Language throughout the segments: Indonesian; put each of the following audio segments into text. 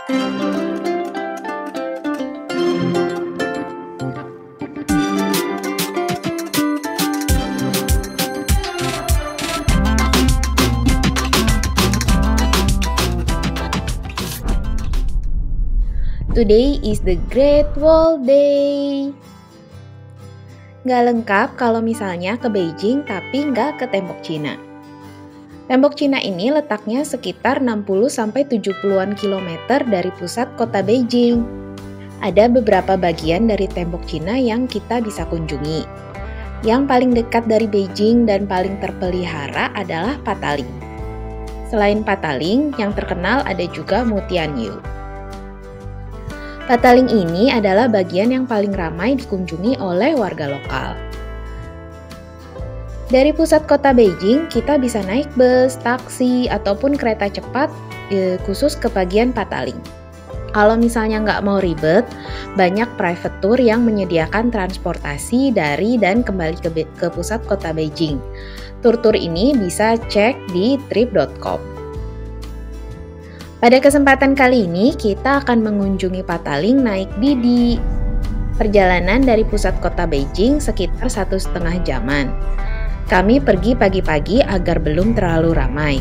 Today is the Great Wall Day. Nggak lengkap kalau misalnya ke Beijing tapi nggak ke Tembok Cina. Tembok Cina ini letaknya sekitar 60-70-an kilometer dari pusat kota Beijing. Ada beberapa bagian dari Tembok Cina yang kita bisa kunjungi. Yang paling dekat dari Beijing dan paling terpelihara adalah Pataling. Selain Pataling, yang terkenal ada juga Mutianyu. Pataling ini adalah bagian yang paling ramai dikunjungi oleh warga lokal. Dari pusat kota Beijing, kita bisa naik bus, taksi, ataupun kereta cepat khusus ke bagian Pataling. Kalau misalnya nggak mau ribet, banyak private tour yang menyediakan transportasi dari dan kembali ke pusat kota Beijing. Tur-tur ini bisa cek di trip.com. Pada kesempatan kali ini, kita akan mengunjungi Pataling naik Didi. Perjalanan dari pusat kota Beijing sekitar 1,5 jaman. Kami pergi pagi-pagi agar belum terlalu ramai.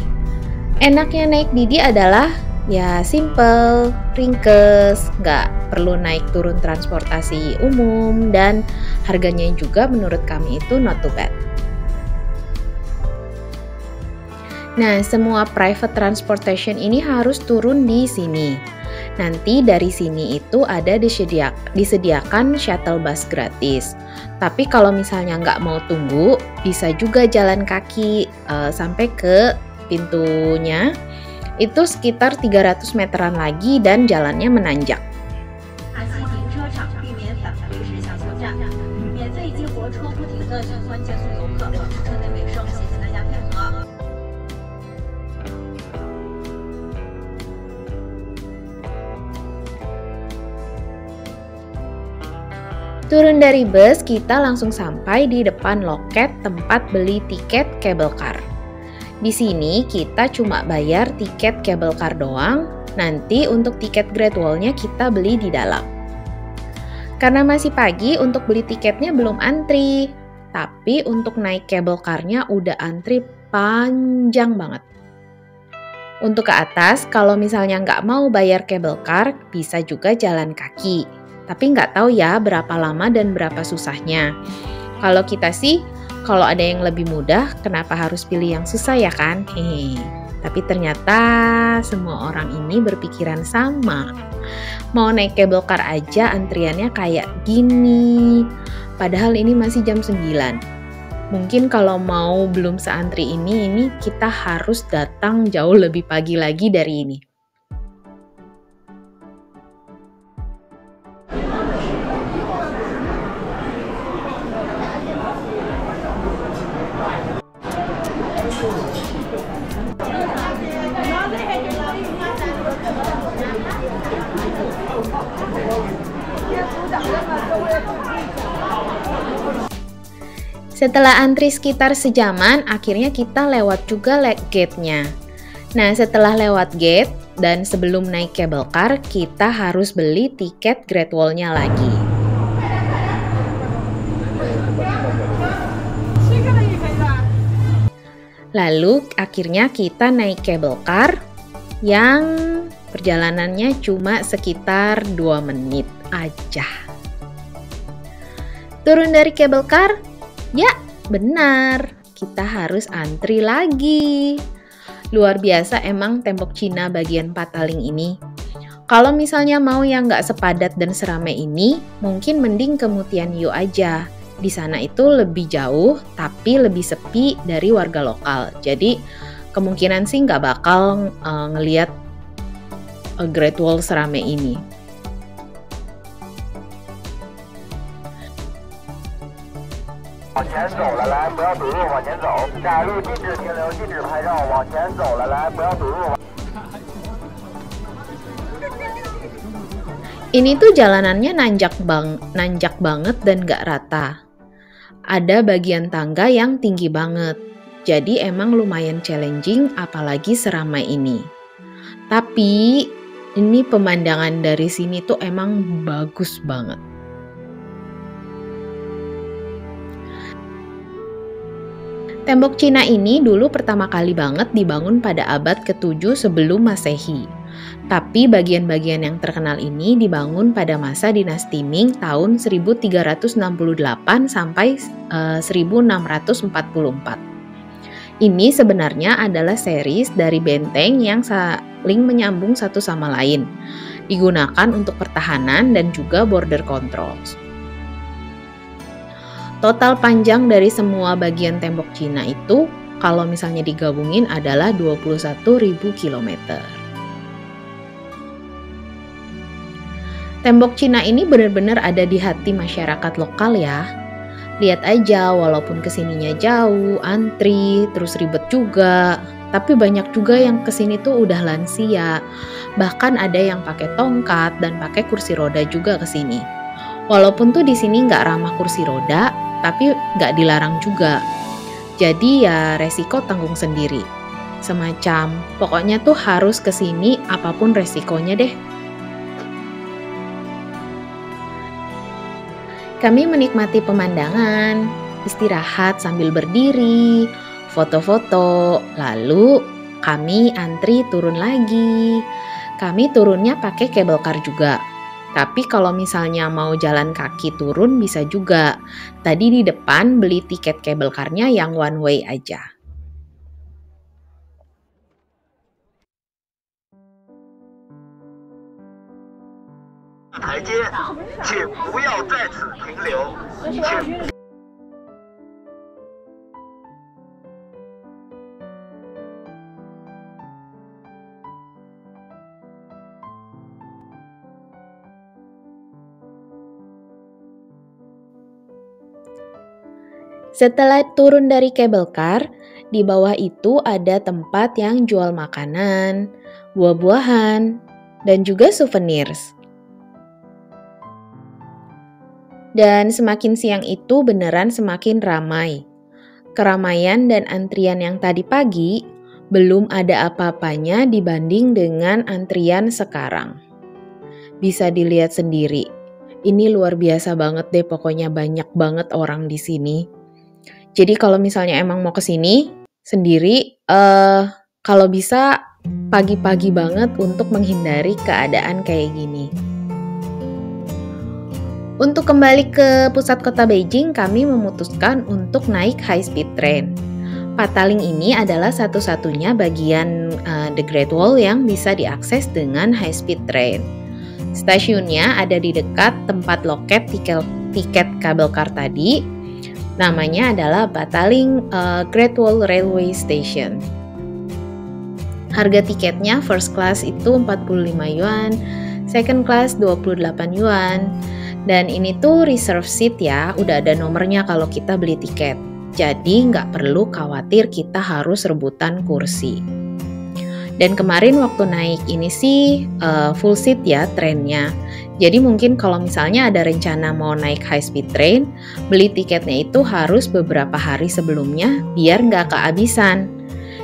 Enaknya naik Didi adalah ya simple, ringkes, nggak perlu naik turun transportasi umum, dan harganya juga menurut kami itu not too bad. Nah, semua private transportation ini harus turun di sini. Nanti dari sini itu ada disediakan shuttle bus gratis. Tapi kalau misalnya nggak mau tunggu, bisa juga jalan kaki sampai ke pintunya. Itu sekitar 300 meteran lagi dan jalannya menanjak. Turun dari bus, kita langsung sampai di depan loket tempat beli tiket cable car. Di sini kita cuma bayar tiket cable car doang, nanti untuk tiket Great Wall-nya kita beli di dalam. Karena masih pagi, untuk beli tiketnya belum antri, tapi untuk naik cable car-nya udah antri panjang banget. Untuk ke atas, kalau misalnya nggak mau bayar cable car, bisa juga jalan kaki. Tapi nggak tahu ya berapa lama dan berapa susahnya. Kalau kita sih, kalau ada yang lebih mudah, kenapa harus pilih yang susah ya kan? Hehe. Tapi ternyata semua orang ini berpikiran sama. Mau naik cable car aja antriannya kayak gini. Padahal ini masih jam 9. Mungkin kalau mau belum seantri ini kita harus datang jauh lebih pagi lagi dari ini. Setelah antri sekitar sejaman, akhirnya kita lewat juga gate-nya. Nah, setelah lewat gate dan sebelum naik cable car, kita harus beli tiket Great Wall-nya lagi. Lalu akhirnya kita naik cable car yang perjalanannya cuma sekitar 2 menit aja. Turun dari cable car, ya benar, kita harus antri lagi. Luar biasa emang Tembok Cina bagian Pataling ini. Kalau misalnya mau yang nggak sepadat dan seramai ini, mungkin mending ke Mutianyu aja. Di sana itu lebih jauh, tapi lebih sepi dari warga lokal. Jadi kemungkinan sih nggak bakal ngelihat Great Wall seramai ini. Ini tuh jalanannya nanjak banget dan gak rata. Ada bagian tangga yang tinggi banget. Jadi emang lumayan challenging apalagi seramai ini. Tapi Ini pemandangan dari sini tuh emang bagus banget. Tembok Cina ini dulu pertama kali banget dibangun pada abad ke-7 sebelum Masehi. Tapi bagian-bagian yang terkenal ini dibangun pada masa dinasti Ming tahun 1368 sampai 1644. Ini sebenarnya adalah series dari benteng yang saling menyambung satu sama lain, digunakan untuk pertahanan dan juga border controls. Total panjang dari semua bagian tembok Cina itu, kalau misalnya digabungin adalah 21.000 km. Tembok Cina ini benar-benar ada di hati masyarakat lokal ya. Lihat aja, walaupun kesininya jauh, antri, terus ribet juga. Tapi banyak juga yang kesini tuh udah lansia. Bahkan ada yang pakai tongkat dan pakai kursi roda juga kesini. Walaupun tuh di sini nggak ramah kursi roda, tapi nggak dilarang juga. Jadi ya resiko tanggung sendiri. Semacam, pokoknya tuh harus kesini apapun resikonya deh. Kami menikmati pemandangan, istirahat sambil berdiri, foto-foto, lalu kami antri turun lagi. Kami turunnya pakai cable car juga. Tapi kalau misalnya mau jalan kaki turun bisa juga. Tadi di depan beli tiket cable car-nya yang one way aja. Setelah turun dari cable car, di bawah itu ada tempat yang jual makanan, buah-buahan, dan juga souvenirs. Dan semakin siang itu beneran semakin ramai. Keramaian dan antrian yang tadi pagi belum ada apa-apanya dibanding dengan antrian sekarang. Bisa dilihat sendiri. Ini luar biasa banget deh, pokoknya banyak banget orang di sini. Jadi kalau misalnya emang mau kesini sendiri, kalau bisa pagi-pagi banget untuk menghindari keadaan kayak gini. Untuk kembali ke pusat kota Beijing, kami memutuskan untuk naik high speed train. Pataling ini adalah satu-satunya bagian The Great Wall yang bisa diakses dengan high speed train. Stasiunnya ada di dekat tempat loket tiket kabel car tadi. Namanya adalah Pataling Great Wall Railway Station. Harga tiketnya first class itu 45 yuan, second class 28 yuan. Dan ini tuh reserve seat ya, udah ada nomornya kalau kita beli tiket. Jadi nggak perlu khawatir kita harus rebutan kursi. Dan kemarin waktu naik ini sih full seat ya trennya. Jadi mungkin kalau misalnya ada rencana mau naik high speed train, beli tiketnya itu harus beberapa hari sebelumnya biar nggak kehabisan.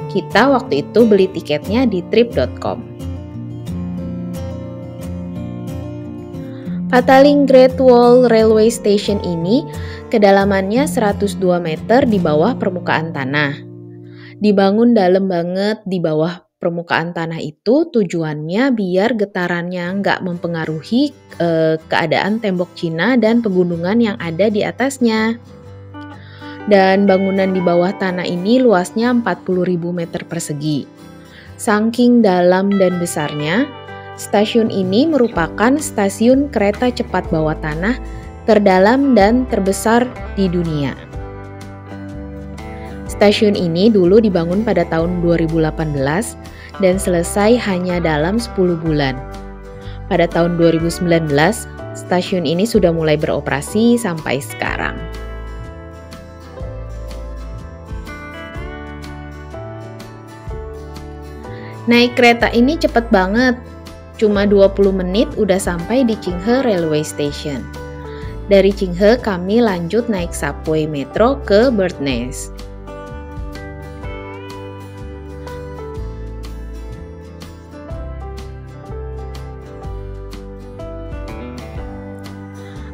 Kita waktu itu beli tiketnya di trip.com. Pataling Great Wall Railway Station ini kedalamannya 102 meter di bawah permukaan tanah. Dibangun dalam banget di bawah permukaan tanah itu tujuannya biar getarannya nggak mempengaruhi keadaan tembok Cina dan pegunungan yang ada di atasnya. Dan bangunan di bawah tanah ini luasnya 40.000 meter persegi. Saking dalam dan besarnya, stasiun ini merupakan stasiun kereta cepat bawah tanah terdalam dan terbesar di dunia. Stasiun ini dulu dibangun pada tahun 2018 dan selesai hanya dalam 10 bulan. Pada tahun 2019, stasiun ini sudah mulai beroperasi sampai sekarang. Naik kereta ini cepet banget, cuma 20 menit udah sampai di Qinghe Railway Station. Dari Qinghe kami lanjut naik subway metro ke Bird Nest.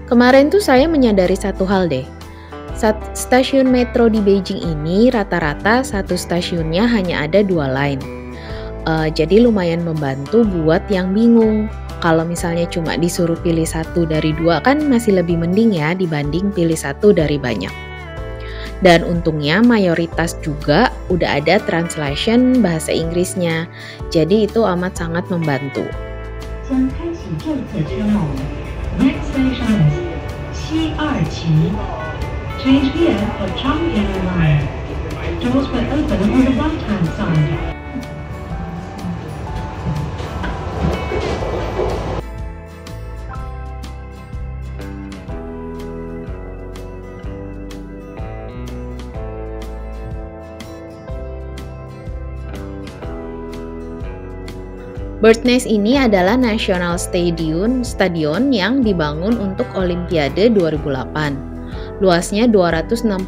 Kemarin tuh saya menyadari satu hal deh. Stasiun metro di Beijing ini rata-rata satu stasiunnya hanya ada 2 line. Jadi lumayan membantu buat yang bingung. Kalau misalnya cuma disuruh pilih 1 dari 2 kan masih lebih mending ya dibanding pilih 1 dari banyak. Dan untungnya mayoritas juga udah ada translation bahasa Inggrisnya. Jadi itu amat sangat membantu. Next station is Xi Change here for Changjiang Line. Doors will open on the right-hand side. Bird Nest ini adalah National Stadion yang dibangun untuk Olimpiade 2008. Luasnya 260.000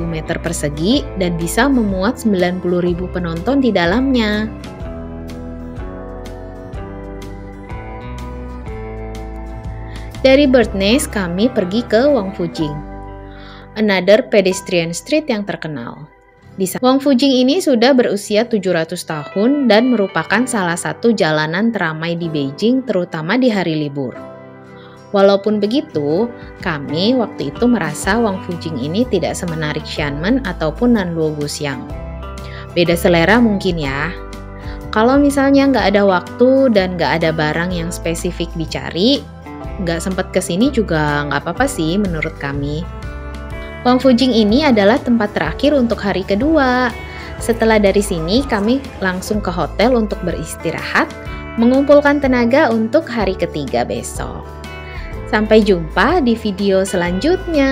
meter persegi dan bisa memuat 90.000 penonton di dalamnya. Dari Bird Nest kami pergi ke Wangfujing, another pedestrian street yang terkenal. Wangfujing ini sudah berusia 700 tahun dan merupakan salah satu jalanan teramai di Beijing terutama di hari libur. Walaupun begitu, kami waktu itu merasa Wangfujing ini tidak semenarik Xiamen ataupun Nanluo Guxiang. Beda selera mungkin ya. Kalau misalnya nggak ada waktu dan nggak ada barang yang spesifik dicari, nggak sempat kesini juga nggak apa-apa sih menurut kami. Wangfujing ini adalah tempat terakhir untuk hari kedua. Setelah dari sini, kami langsung ke hotel untuk beristirahat, mengumpulkan tenaga untuk hari ketiga besok. Sampai jumpa di video selanjutnya.